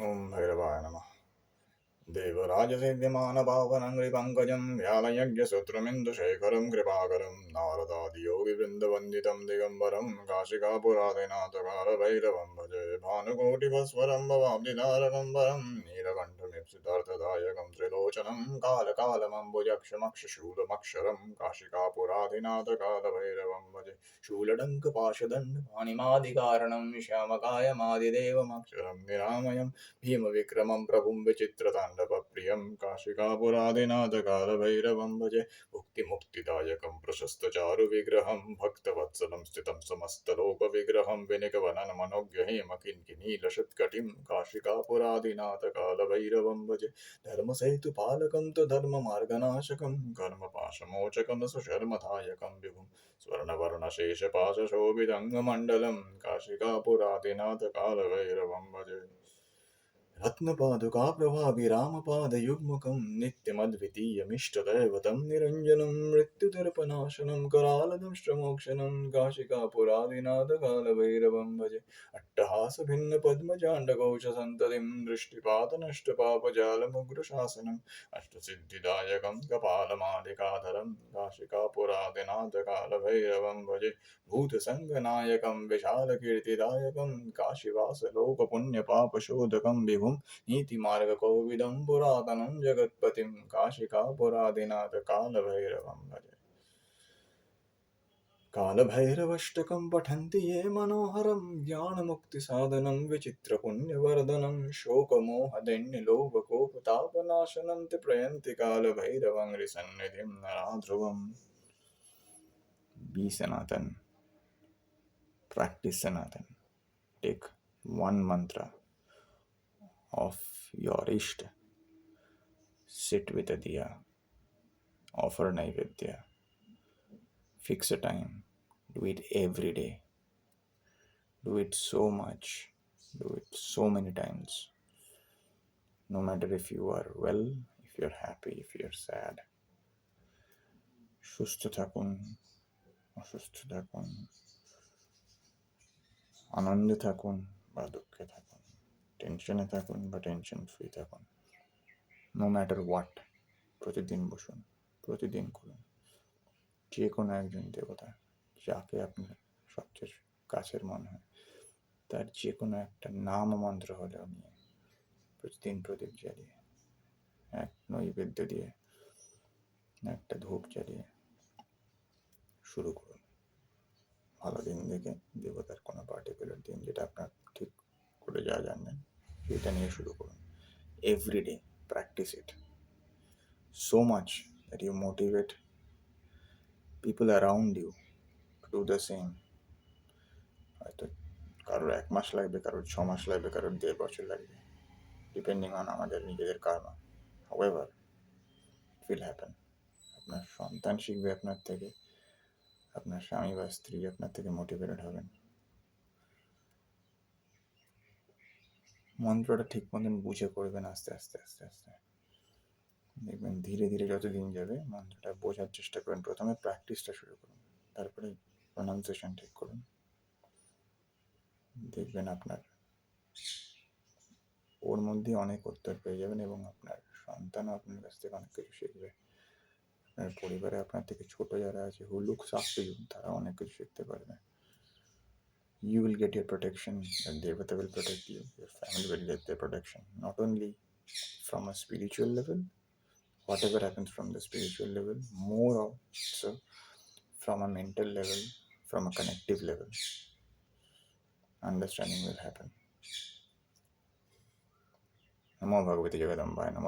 ॐ भैरवाय नमः। देवराजसेव्यमानपावनङ्घ्रिपङ्कजं व्यालयज्ञसूत्रमिन्दुशेखरं कृपाकरं नारदादियोगिवृन्दवन्दितं दिगम्बरं काशिकापुरादिनाथकालभैरवं भजे। भानुकोटिभस्वरं भवाब्धिधारकं वरं नीलकण्ठमीप्सितार्थदायकं त्रिलोचनं कालकालमम्बुजक्षमक्षशूलमक्षरं काशिकापुरादिनाथकालभैरवं भजे। शूलडङ्कपाशदण्डपाणिमादिकारणं श्यामकायमादिदेवमक्षरं निरामयं भीमविक्रमं प्रभुं विचित्रताण्डवप्रियं काशिकापुरादिनाथकालभैरवं भजे। मुक्तिमुक्तिदायकं प्रशस्तचारुविग्रहं भक्तवत्सलं स्थितं समस्तलोकविग्रहं विनिगमननमनोज्ञहेमकिङ्किणीलसत्कटिं काशिकापुरादिनाथकालभैरवं भजे। धर्मसेतुपालकं तु धर्ममार्गनाशकं कर्मपाशमोचकं सुशर्मदायकं विभुं स्वर्णवर्णशेषपाशशोभितङ्गमण्डलं काशिकापुरादिनाथकालभैरवं भजे। रत्नपादुकाप्रभाभिरामपादयुग्मकं नित्यमद्वितीयमिष्टदैवतं निरञ्जनं मृत्युदर्पनाशनं करालदंष्ट्रमोक्षणं काशिकापुरादिनाथकालभैरवं भजे। अट्टहासभिन्नपद्मजाण्डकोशसन्ततिं दृष्टिपातनष्टपापजालमुग्रशासनम् अष्टसिद्धिदायकं कपालमालिकाधरं काशिकापुरादिनाथकालभैरवं भजे। भूतसङ्गनायकं विशालकीर्तिदायकं काशीवासलोकपुण्यपापशोधकं विभुं नीतिमार्गकोविदं पुरातनं जगत्पतिं काशिकापुरादिनाथकालभैरवं भजे। कालभैरवाष्टकं पठन्ति ये मनोहरं ज्ञानमुक्तिसाधनं विचित्रपुण्यवर्धनं शोकमोहदैन्यलोभकोपतापनाशनं ते प्रयन्ति कालभैरवं हृसन्निधिं नराध्रुवम्। Be Sanatan. Practice Sanatan. Take one mantra of your Ishta. Sit with a diya. Offer Naivedya. Fix a time. Do it every day. Do it so much. Do it so many times. No matter if you are well, if you're happy, if you're sad. সুস্থ থাকুন, অসুস্থ থাকুন, আনন্দে থাকুন বা দুঃখে থাকুন, টেনশনে থাকুন বা টেনশন ফ্রি থাকুন। নো ম্যাটার হোয়াট, প্রতিদিন বসুন, প্রতিদিন করুন। যে কোনো একজন দেবতা যাকে আপনার সবচেয়ে কাছের মনে হয় তার যে কোনো একটা নাম মন্ত্র হলেও নিয়ে প্রতিদিন প্রদীপ জ্বালিয়ে, এক নৈবেদ্য দিয়ে, একটা ধূপ জ্বালিয়ে শুরু করুন। ভালো দিন দেখে দেবতার কোনো পার্টিকুলার দিন যেটা আপনার ঠিক করে যা জানবেন সেটা নিয়ে শুরু করুন। Everyday practice it so much that you motivate people around you to do the same. হয়তো কারোর 1 মাস লাগবে, কারোর 6 মাস লাগবে, কারোর 1.5 বছর লাগবে, ডিপেন্ডিং অন আমাদের নিজেদের karma. However it will happen. আপনার সন্তান শিখবে আপনার থেকে, আপনার স্বামী বা স্ত্রী আপনার থেকে মোটিভেটেড হবেন। মন্ত্রটা ঠিক মতন বুঝে করবেন আস্তে আস্তে আস্তে আস্তে। দেখবেন ধীরে ধীরে যত দিন যাবে মন্ত্রটা বোঝার চেষ্টা করুন। প্রথমে প্র্যাকটিসটা শুরু করুন, তারপরে প্রনাউন্সিয়েশন ঠিক করুন। দেখবেন আপনার ওর মধ্যে অনেক উত্তর পেয়ে যাবেন এবং আপনার সন্তানও আপনার কাছ থেকে অনেক কিছু শিখবে। আপনার পরিবারে আপনার থেকে ছোট যারা আছে who looks after you তারা অনেক কিছু শিখতে পারবে। You will get your protection, your devata will protect you, your family will get their protection, not only from a spiritual level, whatever happens from the spiritual level, more also from a mental level, from a connective level. Understanding will happen. नमो भगवते जगदम्बाय नमः।